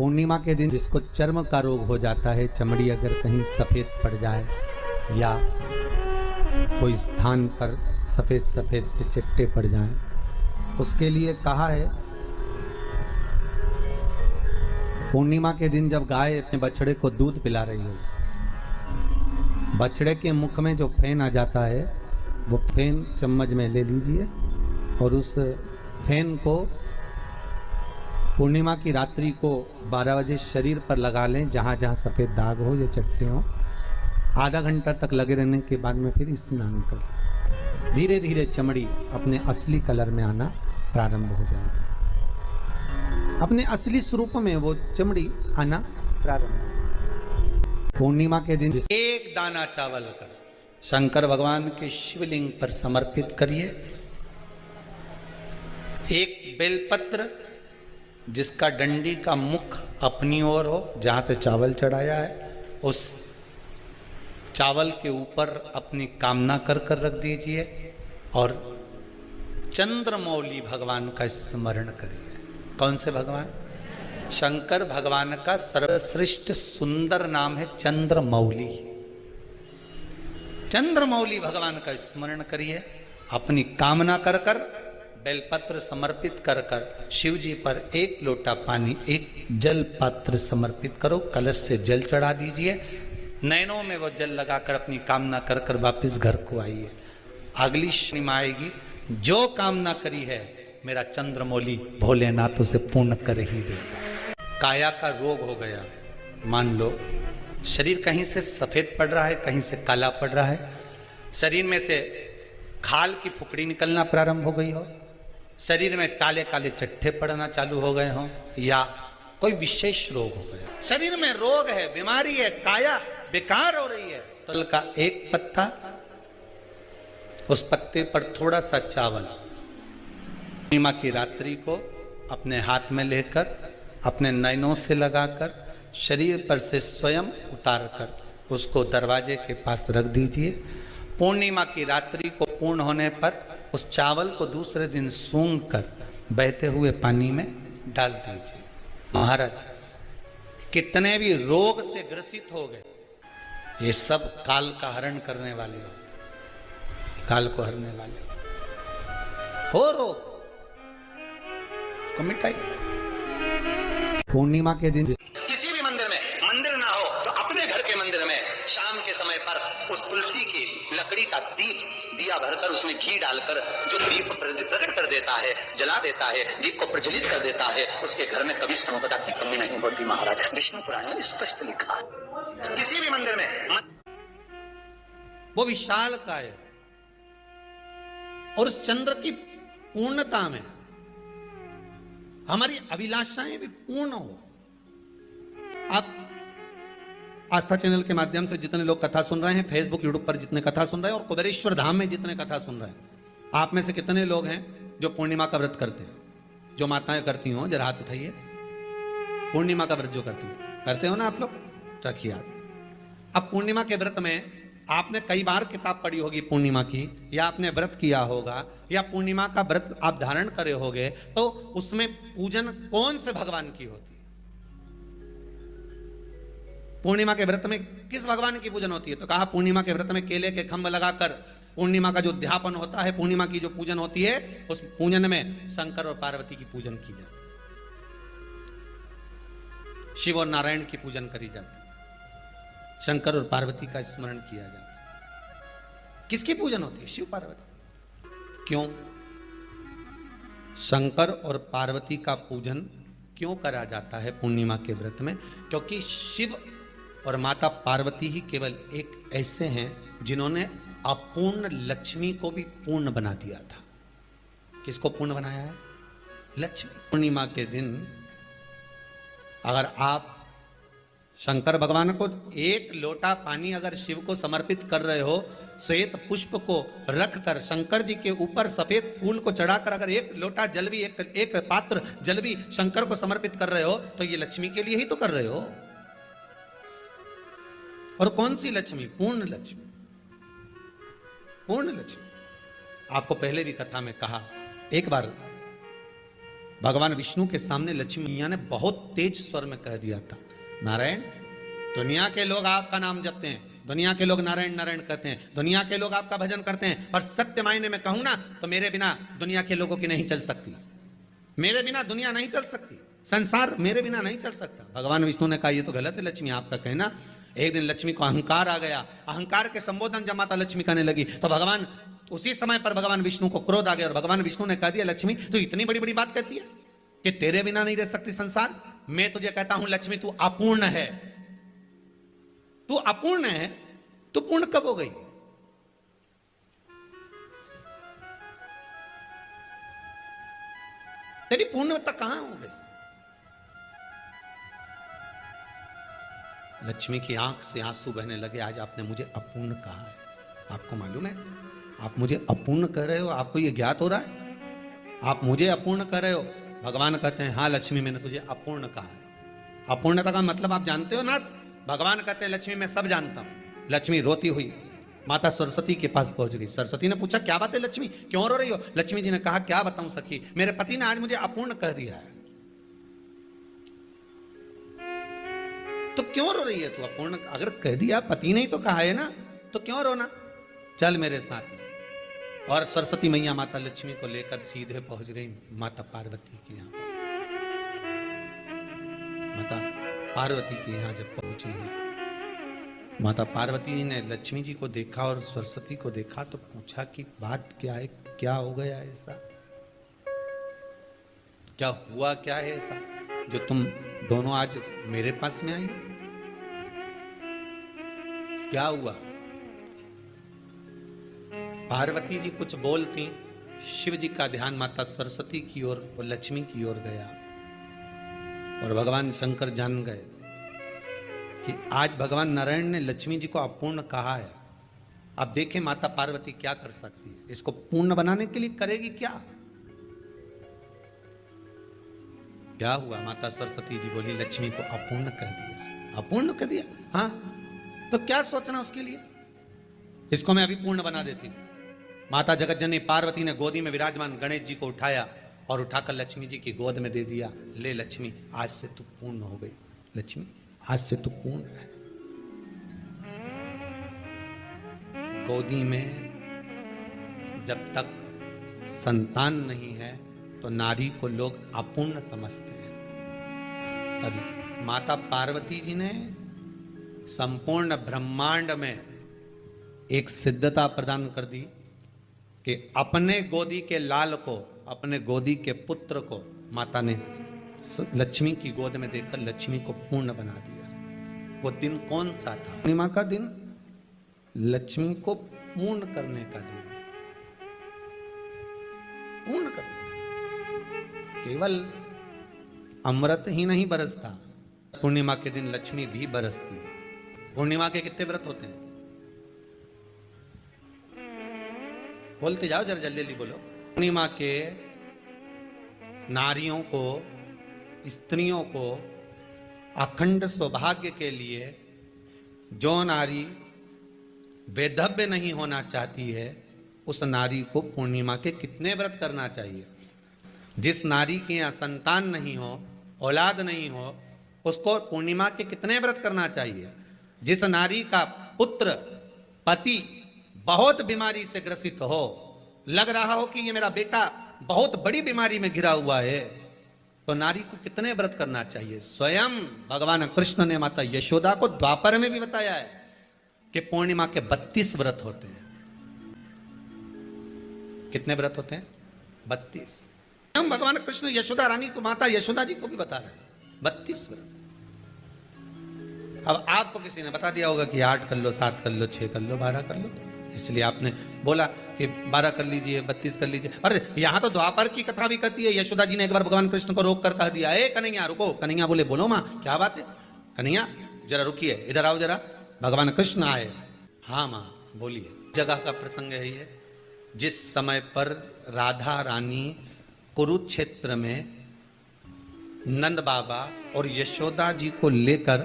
पूर्णिमा के दिन जिसको चर्म का रोग हो जाता है, चमड़ी अगर कहीं सफ़ेद पड़ जाए या कोई स्थान पर सफ़ेद सफ़ेद से चिट्टे पड़ जाएं, उसके लिए कहा है पूर्णिमा के दिन जब गाय अपने बछड़े को दूध पिला रही हो, बछड़े के मुख में जो फेन आ जाता है वो फेन चम्मच में ले लीजिए और उस फेन को पूर्णिमा की रात्रि को 12 बजे शरीर पर लगा लें, जहाँ जहाँ सफ़ेद दाग हो या चट्टे हों। आधा घंटा तक लगे रहने के बाद में फिर स्नान करें। धीरे धीरे चमड़ी अपने असली कलर में आना प्रारंभ हो जाएगी, अपने असली स्वरूप में वो चमड़ी आना प्रारंभ। पूर्णिमा के दिन एक दाना चावल का शंकर भगवान के शिवलिंग पर समर्पित करिए। एक बेलपत्र जिसका डंडी का मुख अपनी ओर हो, जहाँ से चावल चढ़ाया है, उस चावल के ऊपर अपनी कामना कर कर रख दीजिए और चंद्रमौली भगवान का स्मरण करिए। कौन से भगवान? शंकर भगवान का सर्वश्रेष्ठ सुंदर नाम है चंद्रमौली। चंद्रमौली भगवान का स्मरण करिए, अपनी कामना कर कर बेलपत्र समर्पित कर कर शिव जी पर एक लोटा पानी, एक जल पात्र समर्पित करो, कलश से जल चढ़ा दीजिए, नैनों में वो जल लगाकर अपनी कामना कर कर वापिस घर को आइए। अगली शनिमा आएगी, जो कामना करी है मेरा चंद्रमौली भोलेनाथ उसे पूर्ण कर ही देगा। काया का रोग हो गया, मान लो शरीर कहीं से सफेद पड़ रहा है, कहीं से काला पड़ रहा है, शरीर में से खाल की फुकड़ी निकलना प्रारंभ हो गई हो, शरीर में काले काले चट्टे पड़ना चालू हो गए हों, या कोई विशेष रोग हो गया, शरीर में रोग है, बीमारी है, काया बेकार हो रही है, तल का एक पत्ता, उस पत्ते पर थोड़ा सा चावल पूर्णिमा की रात्रि को अपने हाथ में लेकर अपने नयनों से लगाकर शरीर पर से स्वयं उतार कर उसको दरवाजे के पास रख दीजिए। पूर्णिमा की रात्रि को पूर्ण होने पर उस चावल को दूसरे दिन सूंघ कर बहते हुए पानी में डाल दीजिए। महाराज कितने भी रोग से ग्रसित हो गए, ये सब काल का हरण करने वाले हो, काल को हरने वाले हो रोग को मिटाइए। पूर्णिमा के दिन किसी भी मंदिर में मंदिर ना हो तो अपने घर के मंदिर में शाम के समय पर उस तुलसी की लकड़ी का दिया भरकर उसमें घी डालकर जो दीप प्रकट कर देता है, जला देता है, दीप को प्रज्वलित कर देता है, उसके घर में कभी संपदा की कमी नहीं होती। महाराज विष्णु पुराण में स्पष्ट लिखा है। किसी भी मंदिर में वो विशाल काय और उस चंद्र की पूर्णता में हमारी अभिलाषाएं भी पूर्ण हो। आप आस्था चैनल के माध्यम से जितने लोग कथा सुन रहे हैं, फेसबुक यूट्यूब पर जितने कथा सुन रहे हैं और कुबेरेश्वर धाम में जितने कथा सुन रहे हैं, आप में से कितने लोग हैं जो पूर्णिमा का व्रत करते हैं? जो माताएं करती हो जरा हाथ उठाइए। पूर्णिमा का व्रत जो करती है, करते हो ना आप लोग? रखिए हाथ। अब पूर्णिमा के व्रत में आपने कई बार किताब पढ़ी होगी पूर्णिमा की, या आपने व्रत किया होगा, या पूर्णिमा का व्रत आप धारण करे होगे, तो उसमें पूजन कौन से भगवान की होती है? पूर्णिमा के व्रत में किस भगवान की पूजन होती है? तो कहा पूर्णिमा के व्रत में केले के खंभ लगाकर पूर्णिमा का जो अध्यापन होता है, पूर्णिमा की जो पूजन होती है, उस पूजन में शंकर और पार्वती की पूजन की जाती है, शिव और नारायण की पूजन करी जाती है, शंकर और पार्वती का स्मरण किया जाता है। किसकी पूजन होती है? शिव पार्वती। क्यों शंकर और पार्वती का पूजन क्यों करा जाता है पूर्णिमा के व्रत में? क्योंकि शिव और माता पार्वती ही केवल एक ऐसे हैं जिन्होंने अपूर्ण लक्ष्मी को भी पूर्ण बना दिया था। किसको पूर्ण बनाया है? लक्ष्मी। पूर्णिमा के दिन अगर आप शंकर भगवान को एक लोटा पानी अगर शिव को समर्पित कर रहे हो, श्वेत पुष्प को रखकर शंकर जी के ऊपर सफेद फूल को चढ़ाकर अगर एक लोटा जल भी, एक पात्र जल भी शंकर को समर्पित कर रहे हो, तो ये लक्ष्मी के लिए ही तो कर रहे हो। और कौन सी लक्ष्मी? पूर्ण लक्ष्मी। पूर्ण लक्ष्मी। आपको पहले भी कथा में कहा, एक बार भगवान विष्णु के सामने लक्ष्मी मैया ने बहुत तेज स्वर में कह दिया था, नारायण, दुनिया के लोग आपका नाम जपते हैं, दुनिया के लोग नारायण नारायण कहते हैं, दुनिया के लोग आपका भजन करते हैं, पर सत्य मायने में कहूं ना तो मेरे बिना दुनिया के लोगों की नहीं चल सकती, मेरे बिना दुनिया नहीं चल सकती, संसार मेरे बिना नहीं चल सकता। भगवान विष्णु ने कहा, ये तो गलत है लक्ष्मी आपका कहना। एक दिन लक्ष्मी को अहंकार आ गया, अहंकार के संबोधन जब माता लक्ष्मी करने लगी तो भगवान, उसी समय पर भगवान विष्णु को क्रोध आ गया और भगवान विष्णु ने कह दिया, लक्ष्मी तू इतनी बड़ी बड़ी बात कहती है कि तेरे बिना नहीं रह सकती संसार। मैं तुझे कहता हूं लक्ष्मी, तू अपूर्ण है, तू अपूर्ण है, तू पूर्ण कब हो गई? तेरी पूर्णता कहां हो गई? लक्ष्मी की आंख से आंसू बहने लगे। आज आपने मुझे अपूर्ण कहा है, आपको मालूम है आप मुझे अपूर्ण कह रहे हो? आपको ये ज्ञात हो रहा है आप मुझे अपूर्ण कह रहे हो? भगवान कहते हैं, हाँ लक्ष्मी मैंने तुझे अपूर्ण कहा है। अपूर्णता का मतलब आप जानते हो ना? भगवान कहते हैं, लक्ष्मी मैं सब जानता हूं। लक्ष्मी रोती हुई माता सरस्वती के पास पहुंच गई। सरस्वती ने पूछा, क्या बात है लक्ष्मी, क्यों रो रही हो? लक्ष्मी जी ने कहा, क्या बताऊं सखी, मेरे पति ने आज मुझे अपूर्ण कह दिया है। तो क्यों रो रही है तू? अपूर्ण अगर कह दिया, पति ने ही तो कहा है ना, तो क्यों रोना? चल मेरे साथ में। और सरस्वती मैया माता लक्ष्मी को लेकर सीधे पहुंच गई माता पार्वती के यहां। माता पार्वती के यहां जब पहुंची है, माता पार्वती जी ने लक्ष्मी जी को देखा और सरस्वती को देखा तो पूछा कि बात क्या है, क्या हो गया ऐसा, क्या हुआ, क्या है ऐसा जो तुम दोनों आज मेरे पास में आई? क्या हुआ? पार्वती जी कुछ बोलती, शिव जी का ध्यान माता सरस्वती की ओर और लक्ष्मी की ओर गया और भगवान शंकर जान गए कि आज भगवान नारायण ने लक्ष्मी जी को अपूर्ण कहा है। अब देखें माता पार्वती क्या कर सकती है, इसको पूर्ण बनाने के लिए करेगी क्या? क्या हुआ? माता सरस्वती जी बोली, लक्ष्मी को अपूर्ण कह दिया। अपूर्ण कह दिया? हाँ, तो क्या सोचना उसके लिए, इसको मैं अभी पूर्ण बना देती हूं। माता जगतजननी पार्वती ने गोदी में विराजमान गणेश जी को उठाया और उठाकर लक्ष्मी जी की गोद में दे दिया। ले लक्ष्मी, आज से तू पूर्ण हो गई। लक्ष्मी आज से तू पूर्ण है। गोदी में जब तक संतान नहीं है तो नारी को लोग अपूर्ण समझते हैं, पर माता पार्वती जी ने संपूर्ण ब्रह्मांड में एक सिद्धता प्रदान कर दी कि अपने गोदी के लाल को, अपने गोदी के पुत्र को माता ने लक्ष्मी की गोद में देकर लक्ष्मी को पूर्ण बना दिया। वो दिन कौन सा था? पूर्णिमा का दिन, लक्ष्मी को पूर्ण करने का दिन, पूर्ण करने का। केवल अमृत ही नहीं बरसता, पूर्णिमा के दिन लक्ष्मी भी बरसती है। पूर्णिमा के कितने व्रत होते हैं? बोलते जाओ जरा, जल्दी जल्दी बोलो। पूर्णिमा के नारियों को, स्त्रियों को अखंड सौभाग्य के लिए, जो नारी वैधव्य नहीं होना चाहती है उस नारी को पूर्णिमा के कितने व्रत करना चाहिए? जिस नारी के यहाँ संतान नहीं हो, औलाद नहीं हो, उसको पूर्णिमा के कितने व्रत करना चाहिए? जिस नारी का पुत्र, पति बहुत बीमारी से ग्रसित हो, लग रहा हो कि ये मेरा बेटा बहुत बड़ी बीमारी में घिरा हुआ है, तो नारी को कितने व्रत करना चाहिए? स्वयं भगवान कृष्ण ने माता यशोदा को द्वापर में भी बताया है कि पूर्णिमा के 32 व्रत होते हैं। कितने व्रत होते हैं? 32। हम भगवान कृष्ण यशोदा रानी को, माता यशोदा जी को भी बता रहे हैं 32 व्रत। अब आपको किसी ने बता दिया होगा कि 8 कर लो, 7 कर लो, 6 कर लो, 12 कर लो, इसलिए आपने बोला कि 12 कर लीजिए, 32 कर लीजिए। अरे यहां तो द्वापर की कथा भी कहती है। यशोदा जी ने एक बार भगवान कृष्ण को रोक कर कह दिया, ए कन्हैया रुको। कन्हैया बोले, बोलो मां क्या बात है? कन्हैया जरा रुकिए, इधर आओ जरा। भगवान कृष्ण आए। हाँ मां बोलिए। जगह का प्रसंग है ये, जिस समय पर राधा रानी कुरुक्षेत्र में नंद बाबा और यशोदा जी को लेकर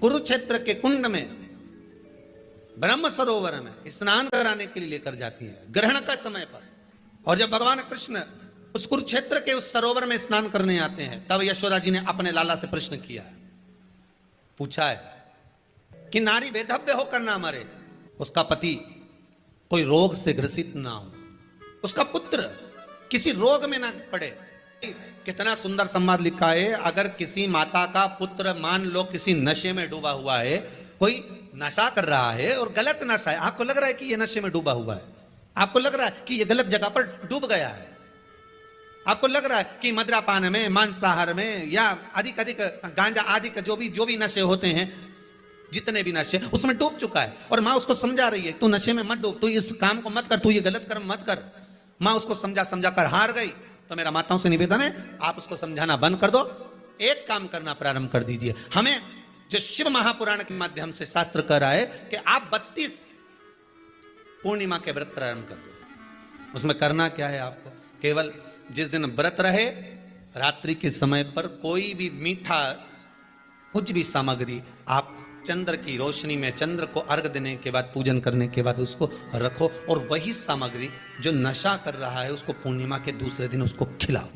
कुरुक्षेत्र के कुंड में, ब्रह्म सरोवर में स्नान कराने के लिए लेकर जाती है, ग्रहण का समय पर। और जब भगवान कृष्ण उस कुरुक्षेत्र के उस सरोवर में स्नान करने आते हैं। तब यशोदा जी ने अपने लाला से प्रश्न किया, पूछा है कि नारी वेधव्य होकर ना मरे, उसका पति कोई रोग से ग्रसित ना हो, उसका पुत्र किसी रोग में ना पड़े। कितना सुंदर संवाद लिखा है। अगर किसी माता का पुत्र मान लो किसी नशे में डूबा हुआ है, कोई नशा कर रहा है और गलत नशा है, आपको लग रहा है कि ये नशे में डूबा हुआ है, आपको लग रहा है कि ये गलत जगह पर डूब गया है, आपको लग रहा है कि मदिरापान में, मांसाहार में या अधिक गांजा आदि का जो भी नशे होते हैं, जितने भी नशे, उसमें डूब चुका है। और माँ उसको समझा रही है, तू नशे में मत डूब, तू इस काम को मत कर, तू ये गलत कर्म मत कर। माँ उसको समझा कर हार गई। तो मेरा माताओं से निवेदन है, आप उसको समझाना बंद कर दो, एक काम करना प्रारंभ कर दीजिए। हमें जो शिव महापुराण के माध्यम से शास्त्र कह रहा है कि आप 32 पूर्णिमा के व्रत प्रारंभ कर दो। उसमें करना क्या है आपको, केवल जिस दिन व्रत रहे रात्रि के समय पर कोई भी मीठा कुछ भी सामग्री आप चंद्र की रोशनी में, चंद्र को अर्घ देने के बाद, पूजन करने के बाद उसको रखो, और वही सामग्री जो नशा कर रहा है उसको पूर्णिमा के दूसरे दिन उसको खिलाओ।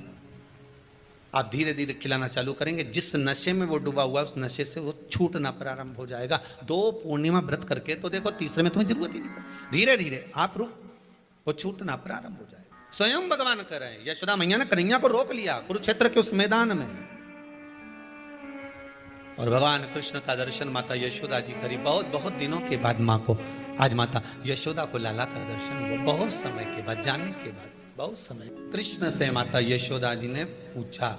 आप धीरे धीरे खिलाना चालू करेंगे, जिस नशे में वो डूबा हुआ उस नशे से वो छूटना प्रारंभ हो जाएगा। 2 पूर्णिमा व्रत करके तो देखो, तीसरे में तुम्हें जरूरत ही नहीं पड़ेगी। धीरे धीरे आप रुक, वो छूटना प्रारंभ हो जाएगा। स्वयं भगवान कर रहे हैं। यशोदा मैया ने कन्हैया को रोक लिया कुरुक्षेत्र के उस मैदान में, और भगवान कृष्ण का दर्शन माता यशोदा जी करी। बहुत दिनों के बाद माँ को आज माता यशोदा को लाला का दर्शन हुआ, बहुत समय के बाद, जानने के बाद, बहुत समय। कृष्ण से माता यशोदा जी ने पूछा,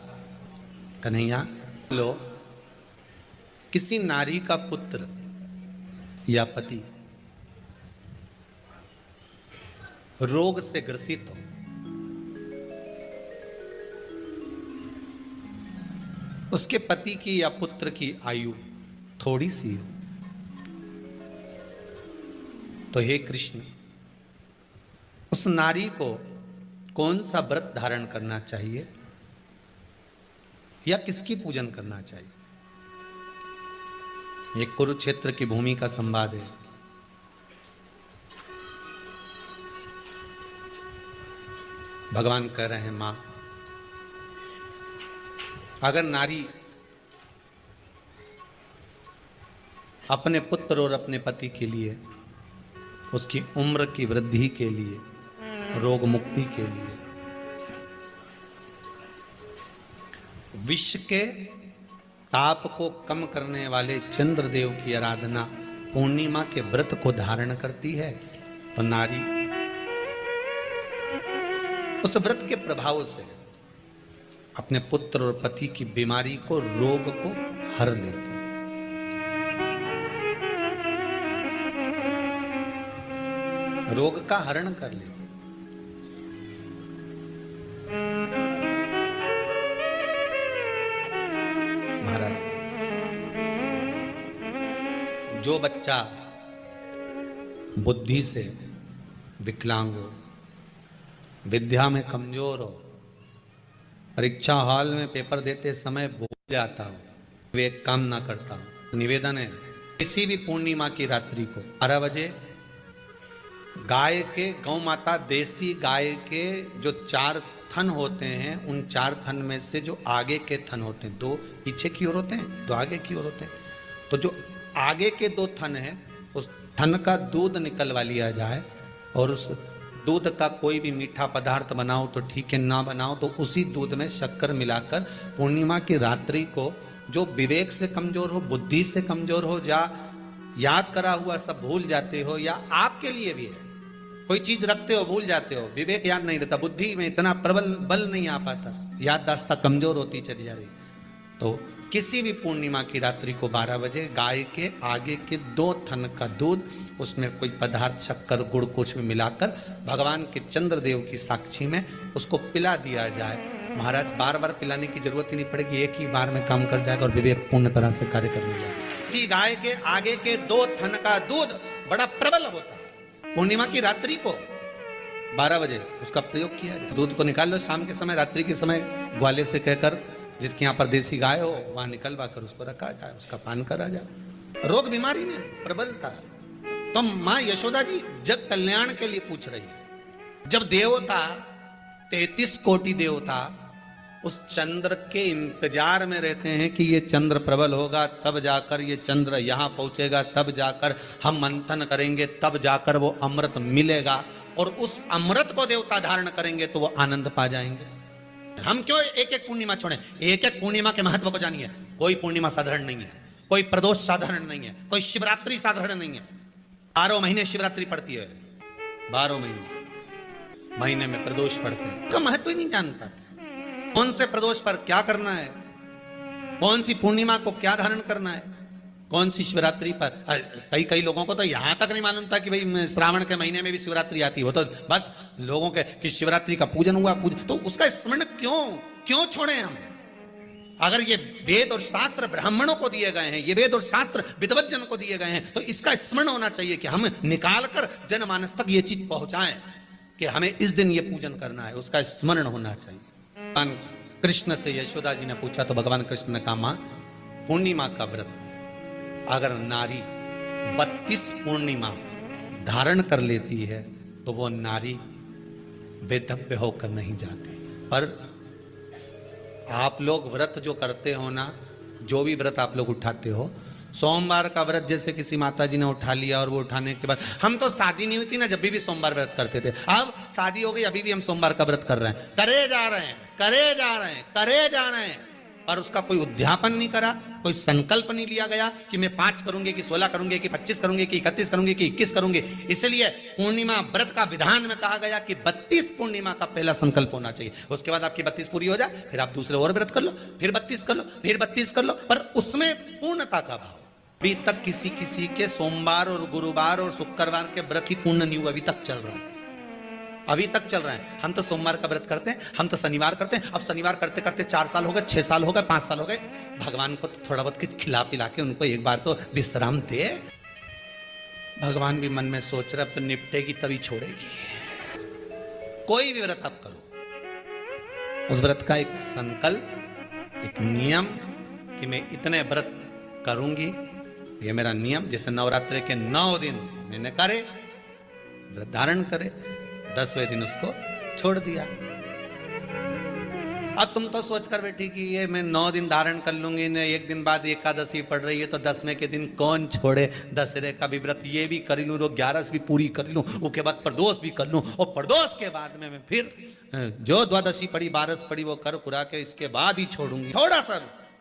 कन्हैया लो, किसी नारी का पुत्र या पति रोग से ग्रसित हो, उसके पति की या पुत्र की आयु थोड़ी सी हो, तो हे कृष्ण, उस नारी को कौन सा व्रत धारण करना चाहिए या किसकी पूजन करना चाहिए? ये कुरुक्षेत्र की भूमि का संवाद है। भगवान कह रहे हैं, मां, अगर नारी अपने पुत्र और अपने पति के लिए, उसकी उम्र की वृद्धि के लिए, रोग मुक्ति के लिए, विश्व के ताप को कम करने वाले चंद्रदेव की आराधना, पूर्णिमा के व्रत को धारण करती है, तो नारी उस व्रत के प्रभाव से अपने पुत्र और पति की बीमारी को, रोग को हर लेती है। रोग का हरण कर लेती। महाराज, जो बच्चा बुद्धि से विकलांग हो, विद्या में कमजोर हो, परीक्षा हॉल में पेपर देते समय भूल जाता हो, वे काम ना करता हो, तो निवेदन है, किसी भी पूर्णिमा की रात्रि को 12 बजे गाय के, गौ माता देसी गाय के जो 4 थन होते हैं, उन 4 थन में से जो आगे के थन होते हैं, 2 पीछे की ओर होते हैं, 2 आगे की ओर होते हैं, तो जो आगे के 2 थन हैं, उस थन का दूध निकलवा लिया जाए, और उस दूध का कोई भी मीठा पदार्थ बनाओ तो ठीक है, ना बनाओ तो उसी दूध में शक्कर मिलाकर पूर्णिमा की रात्रि को, जो विवेक से कमजोर हो, बुद्धि से कमजोर हो, या याद करा हुआ सब भूल जाते हो, या आपके लिए भी है, कोई चीज रखते हो भूल जाते हो, विवेक याद नहीं रहता, बुद्धि में इतना प्रबल बल नहीं आ पाता, याददाश्त कमजोर होती चली जा रही, तो किसी भी पूर्णिमा की रात्रि को 12 बजे गाय के आगे के 2 थन का दूध, उसमें कोई पदार्थ, शक्कर, गुड़ कुछ भी मिलाकर भगवान के चंद्रदेव की साक्षी में उसको पिला दिया जाए। महाराज, बार बार पिलाने की जरूरत ही नहीं पड़ेगी, एक ही बार में काम कर जाएगा और विवेक पूर्ण तरह से कार्य करने जाएगा। इसी गाय के आगे के 2 थन का दूध बड़ा प्रबल होता है। पूर्णिमा की रात्रि को 12 बजे उसका प्रयोग किया जाए। दूध को निकाल लो शाम के समय, रात्रि के समय ग्वाले से कहकर, जिसके यहाँ पर देसी गाय हो वहां निकलवा कर उसको रखा जाए, उसका पान करा जाए। रोग बीमारी में प्रबलता, तो माँ यशोदा जी जग कल्याण के लिए पूछ रही है। जब देवता 33 कोटि देवता उस चंद्र के इंतजार में रहते हैं कि ये चंद्र प्रबल होगा, तब जाकर ये चंद्र यहां पहुंचेगा, तब जाकर हम मंथन करेंगे, तब जाकर वो अमृत मिलेगा, और उस अमृत को देवता धारण करेंगे तो वो आनंद पा जाएंगे। हम क्यों एक एक पूर्णिमा छोड़ें? एक एक पूर्णिमा के महत्व को जानिए। कोई पूर्णिमा साधारण नहीं है, कोई प्रदोष साधारण नहीं है, कोई शिवरात्रि साधारण नहीं है। 12 महीने शिवरात्रि पड़ती है, 12 महीने में प्रदोष पड़ते हैं, तो महत्व ही नहीं जान पाते। कौन से प्रदोष पर क्या करना है, कौन सी पूर्णिमा को क्या धारण करना है, कौन सी शिवरात्रि पर। कई लोगों को तो यहां तक नहीं मालूम था कि भाई श्रावण के महीने में भी शिवरात्रि आती है। वो तो बस लोगों के कि शिवरात्रि का पूजन हुआ, तो उसका स्मरण क्यों छोड़े हम? अगर ये वेद और शास्त्र ब्राह्मणों को दिए गए हैं, ये वेद और शास्त्र विद्वत जन को दिए गए हैं, तो इसका स्मरण होना चाहिए कि हम निकाल कर जनमानस तक ये चीज पहुंचाएं कि हमें इस दिन ये पूजन करना है, उसका स्मरण होना चाहिए। भगवान कृष्ण से यशोदा जी ने पूछा तो भगवान कृष्ण ने कहा, मां, पूर्णिमा का व्रत अगर नारी 32 पूर्णिमा धारण कर लेती है तो वो नारी वेदव्य होकर नहीं जाती। पर आप लोग व्रत जो करते हो ना, जो भी व्रत आप लोग उठाते हो, सोमवार का व्रत जैसे किसी माता जी ने उठा लिया और वो उठाने के बाद, हम तो शादी नहीं हुई थी ना जब भी सोमवार व्रत करते थे, अब शादी हो गई अभी भी हम सोमवार का व्रत कर रहे हैं, करे जा रहे हैं, और उसका कोई उद्यापन नहीं करा, कोई संकल्प नहीं लिया गया कि मैं 5 करूंगी कि 16 करूंगी कि 25 करूंगी कि 31 करूंगी कि 21 करूंगी। इसलिए पूर्णिमा व्रत का विधान में कहा गया कि 32 पूर्णिमा का पहला संकल्प होना चाहिए। उसके बाद आपकी 32 पूरी हो जाए, फिर आप दूसरे और व्रत कर लो, फिर 32 कर लो, फिर 32 कर लो, पर उसमें पूर्णता का भाव। अभी तक किसी के सोमवार और गुरुवार और शुक्रवार के व्रत ही पूर्ण नहीं हुआ, अभी तक चल रहा है, अभी तक चल रहा है। हम तो सोमवार का व्रत करते हैं, हम तो शनिवार करते हैं, अब शनिवार करते करते 4 साल हो गए, 6 साल हो गए, 5 साल हो गए। भगवान को तो थोड़ा बहुत कुछ खिला पिला के उनको एक बार तो विश्राम दे। भगवान भी मन में सोच रहे अब तो निपटेगी तभी छोड़ेगी। कोई भी व्रत आप करो, उस व्रत का एक संकल्प, एक नियम कि मैं इतने व्रत करूंगी, ये मेरा नियम। जैसे नवरात्रि के 9 दिन मैंने करे, व्रत धारण करे, 10वें दिन उसको छोड़ दिया। अब तुम तो सोच कर बैठी कि ये मैं 9 दिन धारण कर लूंगी न, एक दिन बाद एकादशी पड़ रही है तो 10वें के दिन कौन छोड़े, दशहरे का भी व्रत ये भी कर लूं, 11 भी पूरी कर लूं, उसके बाद प्रदोष भी कर लूं, और प्रदोष के बाद में मैं फिर जो द्वादशी पड़ी 12 पड़ी वो कर कुरा के इसके बाद ही छोड़ूंगी। थोड़ा सा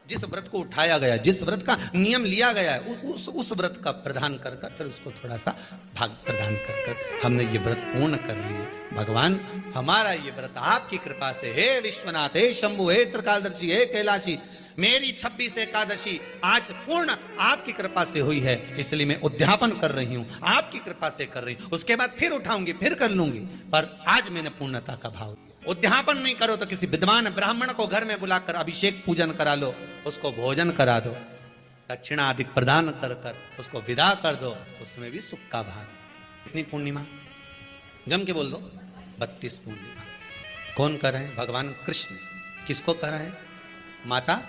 जिस व्रत को उठाया गया, जिस व्रत का नियम लिया गया है, उस व्रत का प्रदान कर फिर उसको थोड़ा सा भाग प्रदान कर हमने ये व्रत पूर्ण कर लिए। भगवान हमारा ये व्रत आपकी कृपा से, हे विश्वनाथ, हे शंभु, हे त्रिकालदर्शी, हे कैलाशी, मेरी 26 एकादशी आज पूर्ण आपकी कृपा से हुई है, इसलिए मैं उद्यापन कर रही हूं, आपकी कृपा से कर रही हूं। उसके बाद फिर उठाऊंगी, फिर कर लूंगी, पर आज मैंने पूर्णता का भाव दिया। उद्यापन नहीं करो तो किसी विद्वान ब्राह्मण को घर में बुलाकर अभिषेक पूजन करा लो, उसको भोजन करा दो, दक्षिणा आदि प्रदान कर उसको विदा कर दो, उसमें भी सुख का भाग। इतनी पूर्णिमा जम के बोल दो, 32 पूर्णिमा। कौन कर रहे हैं? भगवान कृष्ण। किसको कर रहे हैं? माता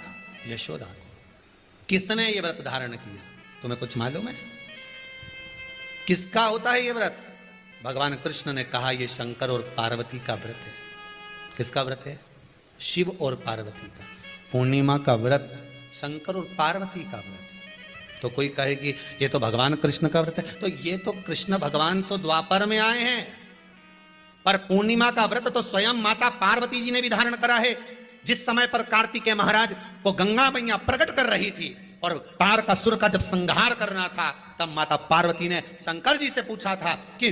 यशोदा को। किसने ये व्रत धारण किया? तुम्हें कुछ मालूम है किसका होता है ये व्रत? भगवान कृष्ण ने कहा ये शंकर और पार्वती का व्रत है। किसका व्रत है? शिव और पार्वती का। पूर्णिमा का व्रत शंकर और पार्वती का व्रत है। तो कोई कहे कि ये तो भगवान कृष्ण का व्रत है, तो ये तो कृष्ण भगवान तो द्वापर में आए हैं, पर पूर्णिमा का व्रत तो स्वयं माता पार्वती जी ने भी धारण करा है। जिस समय पर कार्तिकेय महाराज को गंगा मैया प्रकट कर रही थी और तारकासुर का जब संहार करना था, तब माता पार्वती ने शंकर जी से पूछा था कि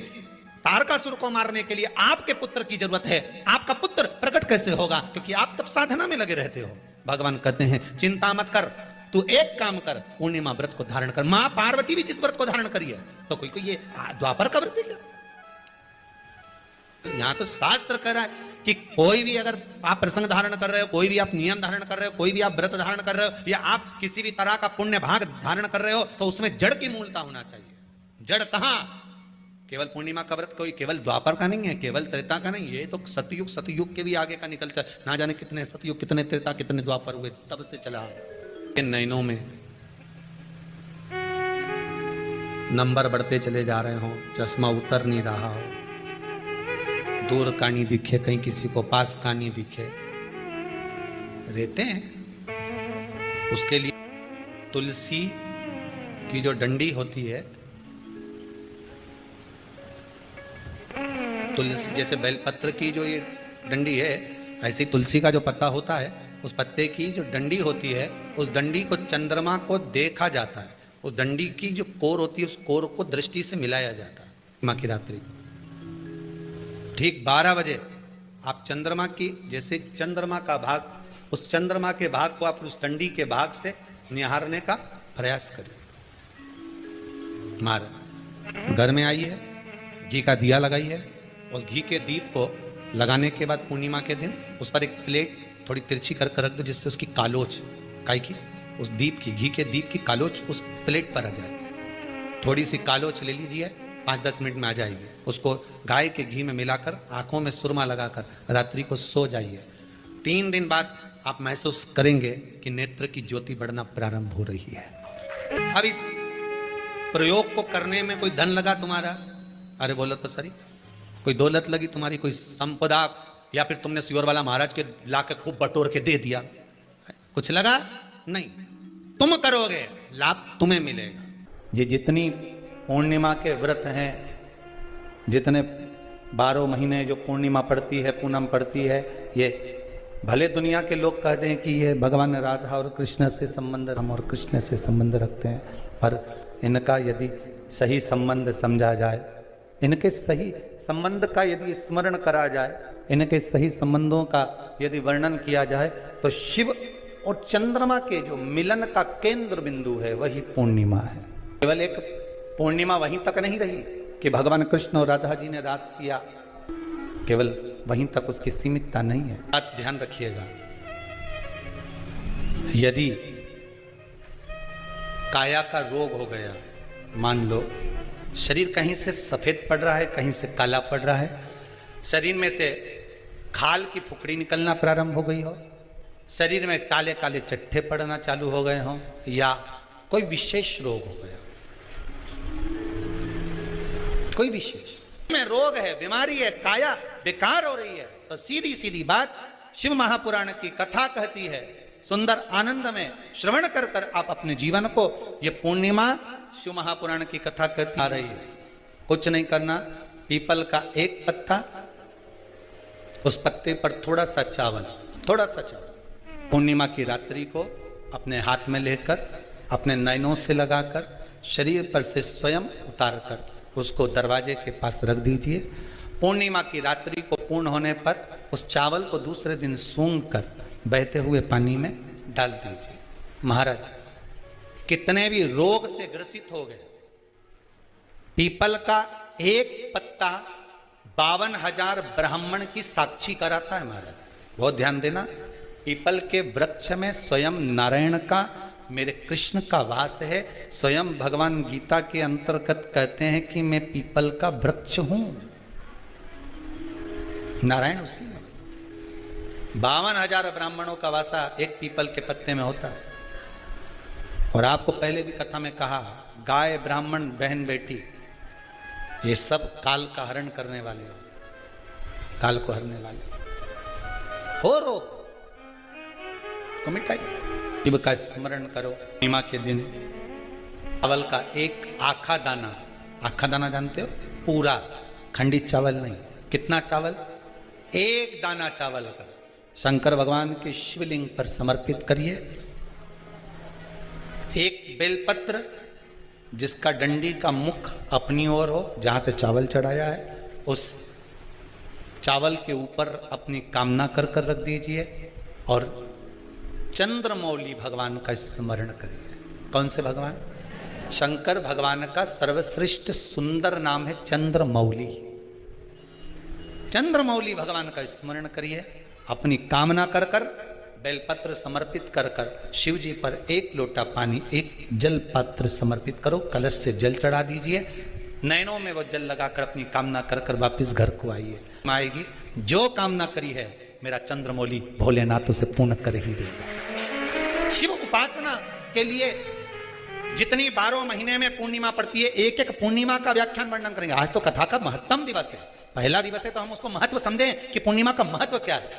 तारकासुर को मारने के लिए आपके पुत्र की जरूरत है, आपका पुत्र प्रकट कैसे होगा, क्योंकि आप तब साधना में लगे रहते हो। भगवान कहते हैं चिंता मत कर, तू एक काम कर, पूर्णिमा व्रत को धारण कर। मां पार्वती भी जिस व्रत को धारण करी है, तो कोई ये द्वापर का व्रत है क्या? यहां तो शास्त्र कह रहा है कि कोई भी अगर आप प्रसंग धारण कर रहे हो, कोई भी आप नियम धारण कर रहे हो, कोई भी आप व्रत धारण कर रहे हो, या आप किसी भी तरह का पुण्य भाग धारण कर रहे हो, तो उसमें जड़ की मूलता होना चाहिए। जड़ कहां? केवल पूर्णिमा का व्रत कोई केवल द्वापर का नहीं है, केवल त्रेता का नहीं, ये तो सतयुग के भी आगे का निकल चल, ना जाने कितने सतयुग, कितने त्रेता, कितने द्वापर हुए, तब से चला। इन नयनों में नंबर बढ़ते चले जा रहे हो, चश्मा उतर नहीं रहा हो, दूर का नहीं दिखे, कहीं किसी को पास का नहीं दिखे, रहते हैं। उसके लिए तुलसी की जो डंडी होती है, तुलसी जैसे बेलपत्र की जो ये डंडी है, ऐसे ही तुलसी का जो पत्ता होता है, उस पत्ते की जो डंडी होती है, उस डंडी को चंद्रमा को देखा जाता है। उस डंडी की जो कोर होती है, उस कोर को दृष्टि से मिलाया जाता है माँ की रात्रि। ठीक 12 बजे आप चंद्रमा की, जैसे चंद्रमा का भाग, उस चंद्रमा के भाग को आप उस डंडी के भाग से निहारने का प्रयास करें। महाराज घर में आई है, घी का दिया लगाई है, उस घी के दीप को लगाने के बाद पूर्णिमा के दिन उस पर एक प्लेट थोड़ी तिरछी कर रख दो, जिससे उसकी कालोच, काय की उस दीप की, घी के दीप की कालोच उस प्लेट पर आ जाए। थोड़ी सी कालोच ले लीजिए, 5-10 मिनट में आ जाएगी। उसको गाय के घी में मिलाकर आंखों में सुरमा लगाकर रात्रि को सो जाइए। 3 दिन बाद आप महसूस करेंगे कि नेत्र की ज्योति बढ़ना प्रारंभ हो रही है। अब इस प्रयोग को करने में कोई धन लगा तुम्हारा? अरे बोलो तो सही। कोई दौलत लगी तुम्हारी, कोई संपदा, या फिर तुमने सियोर वाला महाराज के लाके खूब बटोर के दे दिया, कुछ लगा? नहीं। तुम करोगे, लाभ तुम्हें मिलेगा। ये जितनी पूर्णिमा के व्रत हैं, जितने 12 महीने जो पूर्णिमा पड़ती है, पूनम पड़ती है, ये भले दुनिया के लोग कहते हैं कि ये भगवान राधा और कृष्ण से संबंध, हम और कृष्ण से संबंध रखते हैं, पर इनका यदि सही संबंध समझा जाए, इनके सही संबंध का यदि स्मरण करा जाए, इनके सही संबंधों का यदि वर्णन किया जाए, तो शिव और चंद्रमा के जो मिलन का केंद्र बिंदु है वही पूर्णिमा है। केवल एक पूर्णिमा वहीं तक नहीं रही कि भगवान कृष्ण और राधा जी ने रास किया, केवल वहीं तक उसकी सीमितता नहीं है। बात ध्यान रखिएगा, यदि काया का रोग हो गया, मान लो शरीर कहीं से सफेद पड़ रहा है, कहीं से काला पड़ रहा है, शरीर में से खाल की फुकड़ी निकलना प्रारंभ हो गई हो, शरीर में काले काले चट्टे पड़ना चालू हो गए हों, या कोई विशेष रोग हो गया, कोई विशेष में रोग है, बीमारी है, काया बेकार हो रही है, तो सीधी सीधी बात शिव महापुराण की कथा कहती है, सुंदर आनंद में श्रवण कर कर आप अपने जीवन को, ये पूर्णिमा शिव महापुराण की कथा कहती आ रही है। कुछ नहीं करना, पीपल का एक पत्ता, उस पत्ते पर थोड़ा सा चावल, थोड़ा सा चावल, पूर्णिमा की रात्रि को अपने हाथ में लेकर, अपने नयनों से लगाकर, शरीर पर से स्वयं उतार कर उसको दरवाजे के पास रख दीजिए। पूर्णिमा की रात्रि को पूर्ण होने पर उस चावल को दूसरे दिन सूंघ कर बहते हुए पानी में डाल दीजिए। महाराज कितने भी रोग से ग्रसित हो गए, पीपल का एक पत्ता 52,000 ब्राह्मण की साक्षी कराता है। महाराज बहुत ध्यान देना, पीपल के वृक्ष में स्वयं नारायण का, मेरे कृष्ण का वास है। स्वयं भगवान गीता के अंतर्गत कहते हैं कि मैं पीपल का वृक्ष हूं, नारायण उसी में। 52,000 ब्राह्मणों का वासा एक पीपल के पत्ते में होता है। और आपको पहले भी कथा में कहा, गाय, ब्राह्मण, बहन, बेटी, ये सब काल का हरण करने वाले हो, काल को हरने वाले हो। रोग को मिटाइए, शिव का स्मरण करो। पूर्णिमा के दिन चावल का एक आखा दाना, आखा दाना जानते हो, पूरा खंडित चावल नहीं, कितना चावल, एक दाना चावल का शंकर भगवान के शिवलिंग पर समर्पित करिए। एक बेलपत्र जिसका डंडी का मुख अपनी ओर हो, जहां से चावल चढ़ाया है, उस चावल के ऊपर अपनी कामना कर कर रख दीजिए और चंद्रमौली भगवान का स्मरण करिए। कौन से भगवान? शंकर भगवान का सर्वश्रेष्ठ सुंदर नाम है चंद्रमौली। चंद्रमौली भगवान का स्मरण करिए, अपनी कामना कर कर बेलपत्र समर्पित कर कर शिव जी पर एक लोटा पानी, एक जल पात्र समर्पित करो, कलश से जल चढ़ा दीजिए, नैनों में वो जल लगाकर अपनी कामना कर कर वापिस घर को आइए। आएगी जो कामना करी है मेरा चंद्रमौली भोलेनाथ उसे पूर्ण कर ही देगा। शिव उपासना के लिए जितनी 12 महीने में पूर्णिमा पड़ती है, एक एक पूर्णिमा का व्याख्यान वर्णन करेंगे। आज तो कथा का महत्तम दिवस है, पहला दिवस है तो हम उसको महत्व समझें कि पूर्णिमा का महत्व क्या है,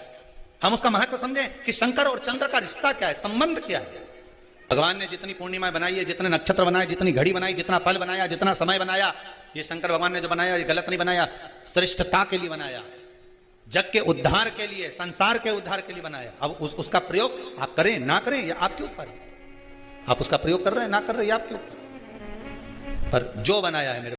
हम उसका महत्व समझें कि शंकर और चंद्र का रिश्ता क्या है, संबंध क्या है। भगवान ने जितनी पूर्णिमा बनाई है, जितने नक्षत्र बनाए, जितनी घड़ी बनाई, जितना पल बनाया, जितना समय बनाया, ये शंकर भगवान ने जो बनाया ये गलत नहीं बनाया, श्रेष्ठता के लिए बनाया, जग के उद्धार के लिए, संसार के उद्धार के लिए बनाया। अब उसका प्रयोग आप करें ना करें ये आपके ऊपर है। आप उसका प्रयोग कर रहे हैं ना कर रहे हैं ये आपके ऊपर, पर जो बनाया है मेरे